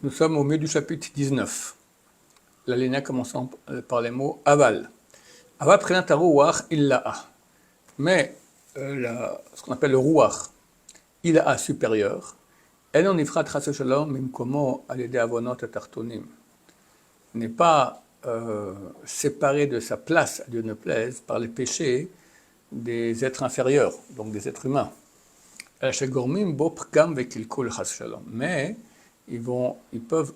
Nous sommes au milieu du chapitre 19. L'alinéa commençant par les mots aval. Aval prenant à rouach illa'a. Mais ce qu'on appelle le rouach, illa'a supérieur, elle en ifrat chas shalom mimkomo al yedei avonot tartonim, n'est pas séparé de sa place, à Dieu ne plaise, par les péchés des êtres inférieurs, donc des êtres humains. Mais ils peuvent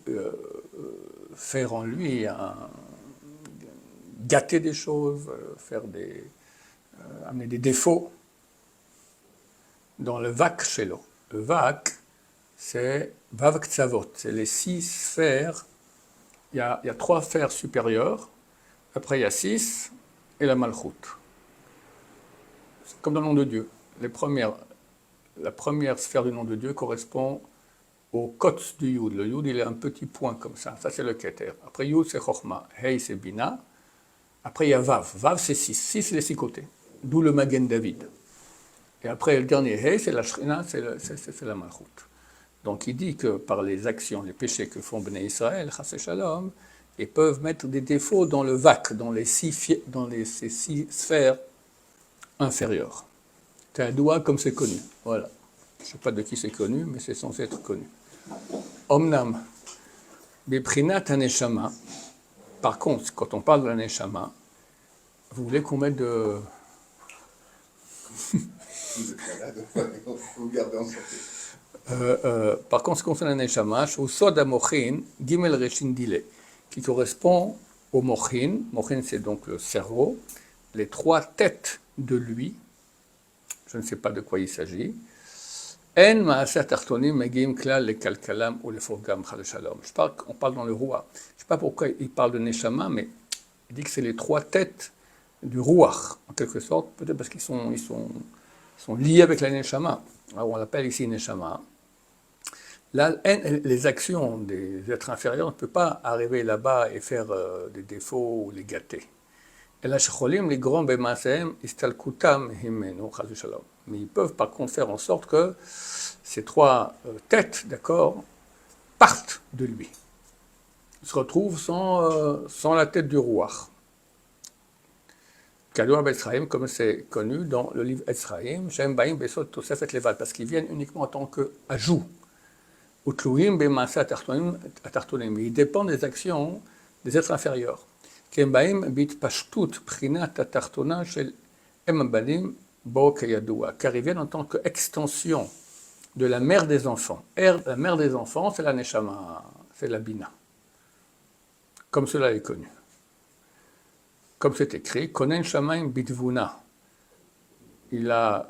faire en lui gâter des choses, amener des défauts dans le vak shelo. Le vak, c'est vav ktsavot, c'est les 6 sphères. Il y a 3 sphères supérieures, après il y a 6 et la malchut. C'est comme dans le nom de Dieu. La première sphère du nom de Dieu correspond au kotz du Yud. Le Yud, il est un petit point comme ça. Ça, c'est le Keter. Après Yud, c'est Chochma. Hei, c'est Bina. Après, il y a Vav. Vav, c'est 6. 6, c'est les 6 côtés. D'où le Magen David. Et après, le dernier Hei, c'est la Shrina, c'est la Malchut. Donc, il dit que par les actions, les péchés que font Bnei Israël, Chas Shalom, ils peuvent mettre des défauts dans le Vak, dans ces 6 sphères inférieures. C'est un doigt comme c'est connu. Voilà. Je ne sais pas de qui c'est connu, mais c'est censé être connu. Omnam, Beprinat Haneshama. Par contre, quand on parle de l'Haneshama, vous voulez qu'on mette de. Vous êtes malade, vous gardez en santé. Par contre, ce qu'on fait l'Haneshama, au Sod Mochin, Gimel Reshin Dile, qui correspond au Mochin. Mochin, c'est donc le cerveau, les 3 têtes de lui. Je ne sais pas de quoi il s'agit. En ma'aseh tartonim megim klal le kalkalam ou le fogam chal shalom. On parle dans le roi. Je ne sais pas pourquoi il parle de neshama, mais il dit que c'est les 3 têtes du ruach, en quelque sorte, peut-être parce qu'ils sont liés avec la neshama. Alors on l'appelle ici neshama. Là, les actions des êtres inférieurs ne peuvent pas arriver là-bas et faire des défauts ou les gâter. Mais ils peuvent par contre faire en sorte que ces 3 têtes, d'accord, partent de lui. Ils se retrouvent sans la tête du roi. Comme c'est connu dans le livre Etzraïm, parce qu'ils viennent uniquement en tant qu'ajout. Ils dépendent des actions des êtres inférieurs. Car ils viennent en tant qu'extension de la mère des enfants. La mère des enfants, c'est la neshama, c'est la bina. Comme cela est connu. Comme c'est écrit, Konen Shamaim Bitvuna. Il a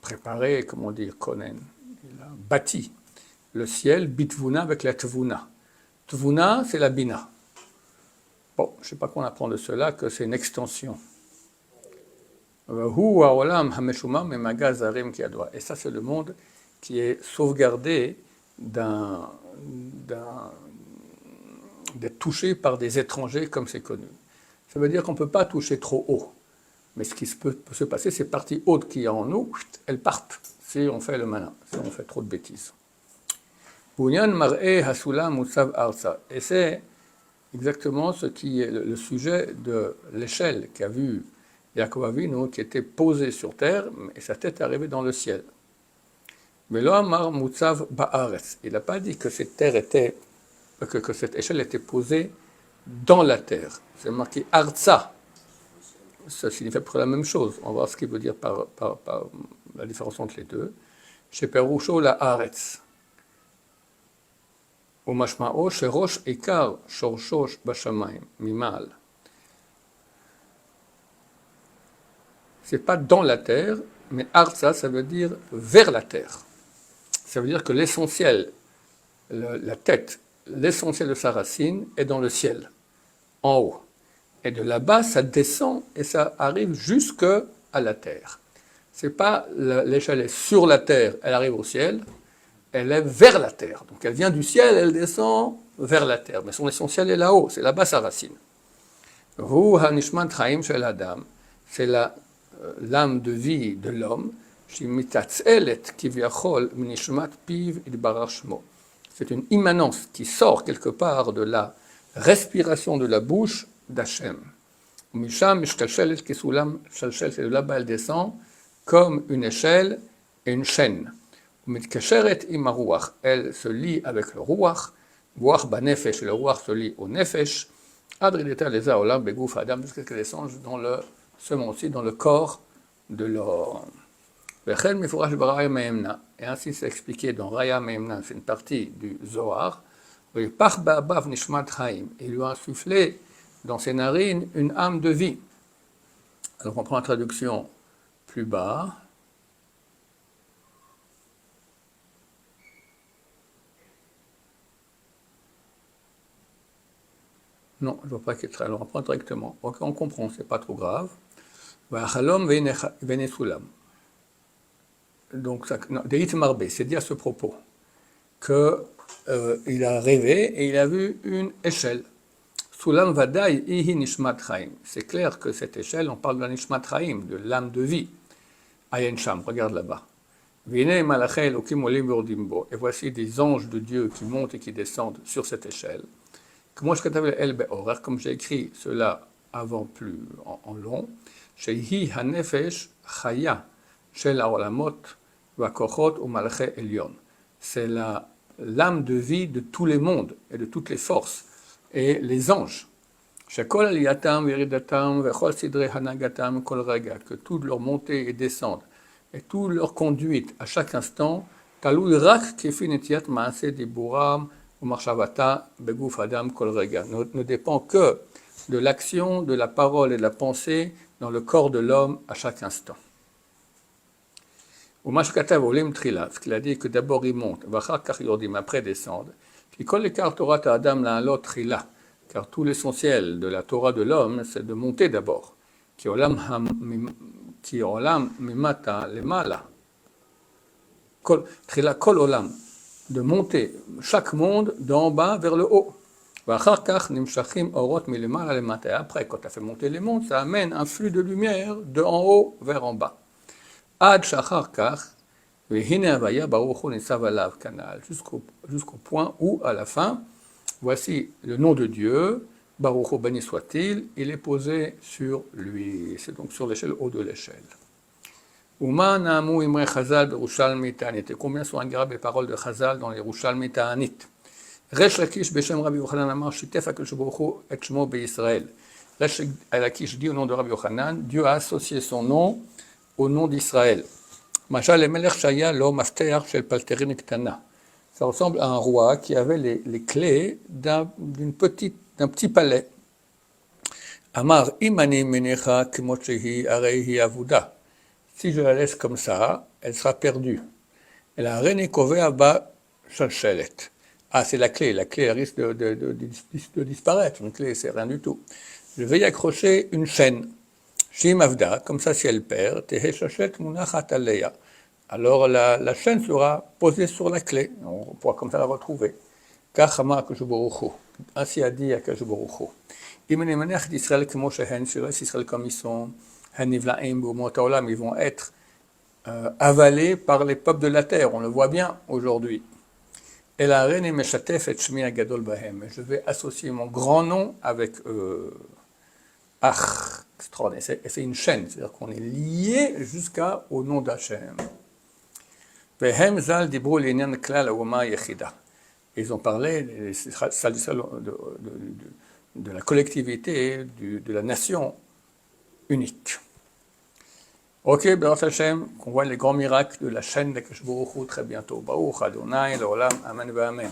préparé, comment dire, Konen, il a bâti le ciel, Bitvuna avec la Tvuna. Tvuna, c'est la bina. Bon, je ne sais pas qu'on apprend de cela, que c'est une extension. Et ça, c'est le monde qui est sauvegardé d'être touché par des étrangers, comme c'est connu. Ça veut dire qu'on ne peut pas toucher trop haut. Mais ce qui peut se passer, ces parties hautes qu'il y a en nous, elles partent si on fait le malin, si on fait trop de bêtises. Et c'est exactement ce qui est le sujet de l'échelle qu'a vu Yaakov Avinu, qui était posé sur terre, et sa tête est arrivée dans le ciel. Mais l'Ohamar Mutzav Ba'aretz, il n'a pas dit que cette terre était, que cette échelle était posée dans la terre. C'est marqué Artsa. Ça signifie à peu près la même chose. On va voir ce qu'il veut dire par la différence entre les deux. Chez Perusho, la Aretz. Au Mashma'o, chez Rosh Ekar, Shorshosh Bashamayim, Mimal. C'est pas dans la terre, mais Artsa, ça veut dire vers la terre. Ça veut dire que l'essentiel, la tête, l'essentiel de sa racine est dans le ciel, en haut. Et de là-bas, ça descend et ça arrive jusque à la terre. C'est pas l'échelle est sur la terre, elle arrive au ciel, elle est vers la terre. Donc elle vient du ciel, elle descend vers la terre. Mais son essentiel est là-haut, c'est là-bas sa racine. Hu hanishmat chaim shel adam, c'est l'âme de vie de l'homme, qui mitatzelet kivyachol minishmat piv idbarach shmo. C'est une immanence qui sort quelque part de la respiration de la bouche d'Hachem. Misham mishkalshelet kesulam shalshel, c'est de là-bas elle descend comme une échelle et une chaîne. Mitkasheret im haruach, elle se lie avec le ruach, ruach banefesh, le ruach se lie au nefesh, adrideta leza olam begouf adam, jusqu'à ce qu'elle descende dans le semoncé, dans le corps de l'homme. Vechel mifurash baraya meemna, et ainsi c'est expliqué dans Raya Meemna, c'est une partie du Zohar. Pach ba'abav nishmat chaim, il lui a insufflé dans ses narines une âme de vie. Alors on prend la traduction plus bas. Non, je ne vois pas qu'il est très long. On prend directement. Ok, on comprend, c'est pas trop grave. Donc, c'est dit à ce propos qu'il a rêvé et il a vu une échelle. Sulam vadai ihi nishmat chaim. C'est clair que cette échelle, on parle de la nishmat chaim, de l'âme de vie. Ayen Sham, regarde là-bas. Et voici des anges de Dieu qui montent et qui descendent sur cette échelle. Comme j'ai écrit cela avant plus en long, Shehi hanefesh chaya shel haolamot vakochot umalche elyon. C'est l'âme de vie de tous les mondes et de toutes les forces et les anges. Shekol aliyatam viridatam vechol sidre hanagatam kol rega, que toute leur montée et descente et toute leur conduite à chaque instant, talui rak kefi netiat maaseh diburam u'machshavata begouf adam kol rega, ne dépend que de l'action, de la parole et de la pensée dans le corps de l'homme à chaque instant. Umashkatav olim trila, ce qu'il a dit que d'abord ils montent, vachar kach yordim, après descendent, qui kol lekar Torah adam la alot trila, car tout l'essentiel de la Torah de l'homme, c'est de monter d'abord. Ki olam mimata lemala, trila kol olam, de monter chaque monde d'en bas vers le haut. Après, quand tu as fait monter les mondes, ça amène un flux de lumière de en haut vers en bas. Jusqu'au point où, à la fin, voici le nom de Dieu, Baruch Hu béni soit-il, il est posé sur lui. C'est donc sur l'échelle haut de l'échelle. Combien sont agréables les paroles de Chazal dans les Yerushalmi Ta'anit? Resh Lakish Beshem Rabbi Yochanan Amar Shitef HaKadosh Baruch Hu et Shmo BeYisrael. Resh Lakish dit au nom de Rabbi Yochanan, Dieu a associé son nom au nom d'Israël. Mashal Emelech Shaya Lo Mafteach Shel Palterin Ktana. Ça ressemble à un roi qui avait les clés d'un petit palais. Amar Imani Menecha Kemot Shehi Areihi Avuda. Si je la laisse comme ça, elle sera perdue. Elle a Reni Kovea Ba Shalshelet. Ah, c'est la clé elle risque de disparaître. Une clé, c'est rien du tout. Je vais y accrocher une chaîne. Shim Avda, comme ça, si elle perd, Tehe Shashet Munachat Aleya. Alors la chaîne sera posée sur la clé. On pourra comme ça la retrouver. Kachama Akadosh Baruch Hu. Ainsi a dit Akadosh Baruch Hu. Imene Manech d'Israël Kemo Shehen, je laisse Israël comme ils sont, Hanivlaim Beumot Haolam, ils vont être avalés par les peuples de la terre. On le voit bien aujourd'hui. Je vais associer mon grand nom avec extraordinaire. C'est une chaîne, c'est-à-dire qu'on est lié jusqu'au nom d'Hachem. Ils ont parlé de la collectivité, de la nation unique. Ok, Baruch Hashem, qu'on voit les grands miracles de la chaîne d'Akadosh Baruch Hu très bientôt. Baruch Adonai, l'Olam, Amen, Amen.